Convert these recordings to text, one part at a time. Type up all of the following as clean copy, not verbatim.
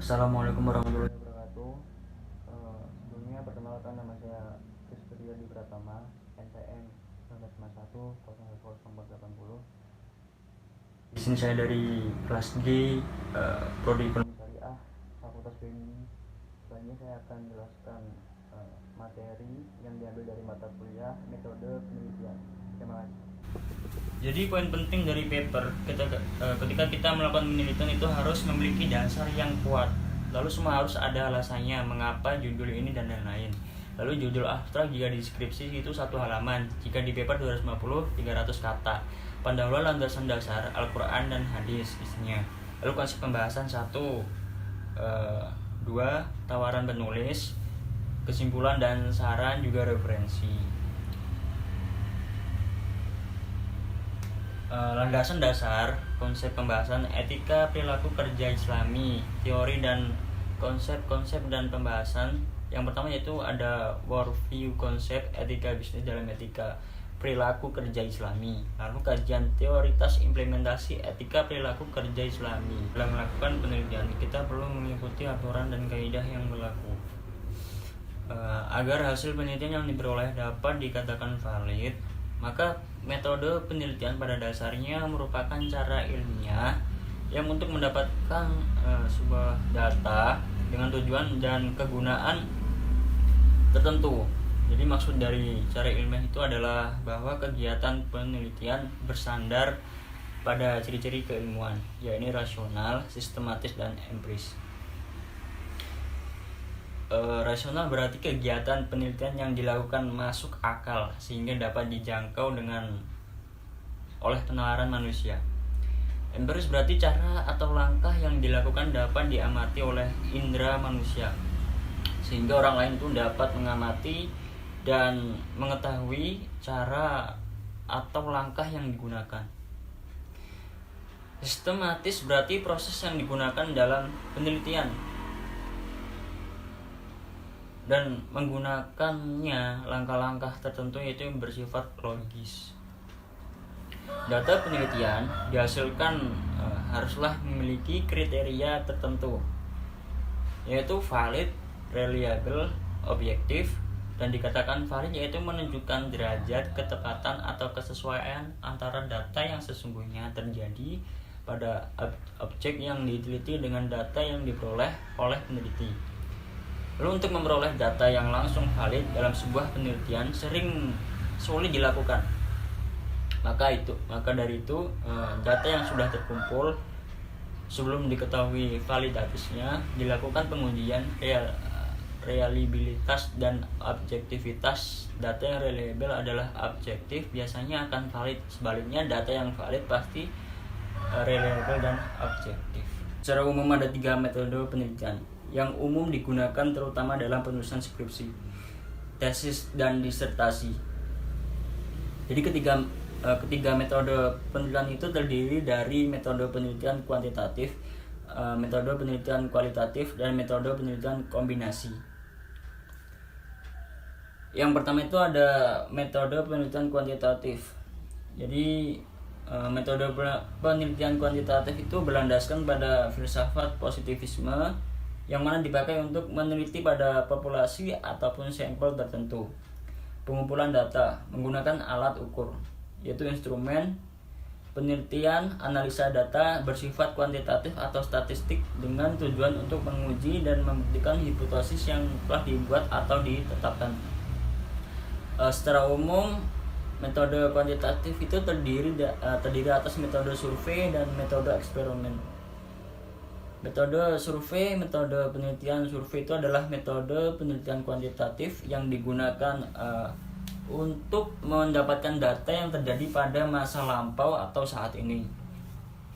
Assalamualaikum warahmatullahi wabarakatuh. Sebelumnya perkenalkan, nama saya Rizky Adi Pratama, NPM 1951 Di sini saya dari kelas G, Prodi Ekonomi Syariah, Fakultas BMI. Selanjutnya saya akan menjelaskan materi yang diambil dari mata kuliah metode penelitian. Terima kasih. Jadi poin penting dari paper ketika kita melakukan penelitian itu harus memiliki dasar yang kuat. Lalu semua harus ada alasannya mengapa judul ini dan lain-lain. Lalu judul abstrak jika di deskripsi itu 1 halaman, jika di paper 250-300 kata. Pendahuluan landasan dasar Al-Quran dan hadis isinya. Lalu konsep pembahasan 1, 2 tawaran penulis, kesimpulan dan saran juga referensi. Landasan dasar, konsep pembahasan etika perilaku kerja Islami, teori dan konsep-konsep dan pembahasan. Yang pertama yaitu ada worldview, konsep etika bisnis dalam etika perilaku kerja Islami. Lalu kajian teoritas implementasi etika perilaku kerja Islami. Dalam melakukan penelitian kita perlu mengikuti aturan dan kaidah yang berlaku agar hasil penelitian yang diperoleh dapat dikatakan valid. Maka metode penelitian pada dasarnya merupakan cara ilmiah yang untuk mendapatkan sebuah data dengan tujuan dan kegunaan tertentu. Jadi maksud dari cara ilmiah itu adalah bahwa kegiatan penelitian bersandar pada ciri-ciri keilmuan, yaitu rasional, sistematis, dan empiris. Rasional berarti kegiatan penelitian yang dilakukan masuk akal sehingga dapat dijangkau oleh penalaran manusia. Empiris berarti cara atau langkah yang dilakukan dapat diamati oleh indera manusia sehingga orang lain pun dapat mengamati dan mengetahui cara atau langkah yang digunakan. Sistematis berarti proses yang digunakan dalam penelitian dan menggunakannya langkah-langkah tertentu yaitu yang bersifat logis. Data penelitian dihasilkan haruslah memiliki kriteria tertentu yaitu valid, reliable, objektif, dan dikatakan valid yaitu menunjukkan derajat ketepatan atau kesesuaian antara data yang sesungguhnya terjadi pada objek yang diteliti dengan data yang diperoleh oleh peneliti. Lalu untuk memperoleh data yang langsung valid dalam sebuah penelitian sering sulit dilakukan. Maka dari itu data yang sudah terkumpul sebelum diketahui validitasnya dilakukan pengujian reliabilitas dan objektivitas. Data yang reliable adalah objektif, biasanya akan valid. Sebaliknya data yang valid pasti reliable dan objektif. Secara umum ada 3 metode penelitian yang umum digunakan terutama dalam penulisan skripsi, tesis, dan disertasi. Jadi ketiga metode penelitian itu terdiri dari metode penelitian kuantitatif, metode penelitian kualitatif, dan metode penelitian kombinasi. Yang pertama itu ada metode penelitian kuantitatif. Jadi metode penelitian kuantitatif itu berlandaskan pada filsafat positivisme yang mana dipakai untuk meneliti pada populasi ataupun sampel tertentu. Pengumpulan data menggunakan alat ukur, yaitu instrumen penelitian analisa data bersifat kuantitatif atau statistik dengan tujuan untuk menguji dan membuktikan hipotesis yang telah dibuat atau ditetapkan. Secara umum, metode kuantitatif itu terdiri atas metode survei dan metode eksperimen. Metode penelitian survei itu adalah metode penelitian kuantitatif yang digunakan untuk mendapatkan data yang terjadi pada masa lampau atau saat ini.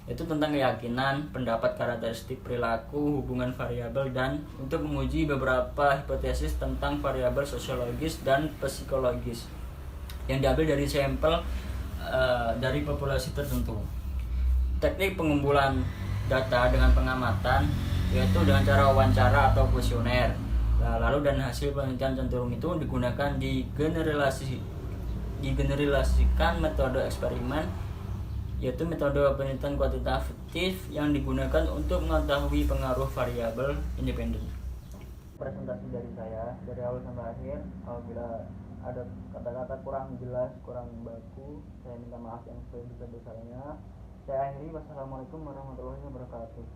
Itu tentang keyakinan, pendapat, karakteristik, perilaku, hubungan variabel, dan untuk menguji beberapa hipotesis tentang variabel sosiologis dan psikologis yang diambil dari sampel dari populasi tertentu. Teknik pengumpulan data dengan pengamatan yaitu dengan cara wawancara atau kuesioner. Lalu dan hasil penelitian cenderung itu digunakan digeneralisasikan metode eksperimen yaitu metode penelitian kuantitatif yang digunakan untuk mengetahui pengaruh variabel independen. Presentasi dari saya dari awal sampai akhir. Apabila ada kata-kata kurang jelas, kurang baku, saya minta maaf yang sebesar-besarnya. Saya akhiri. Wassalamualaikum warahmatullahi wabarakatuh.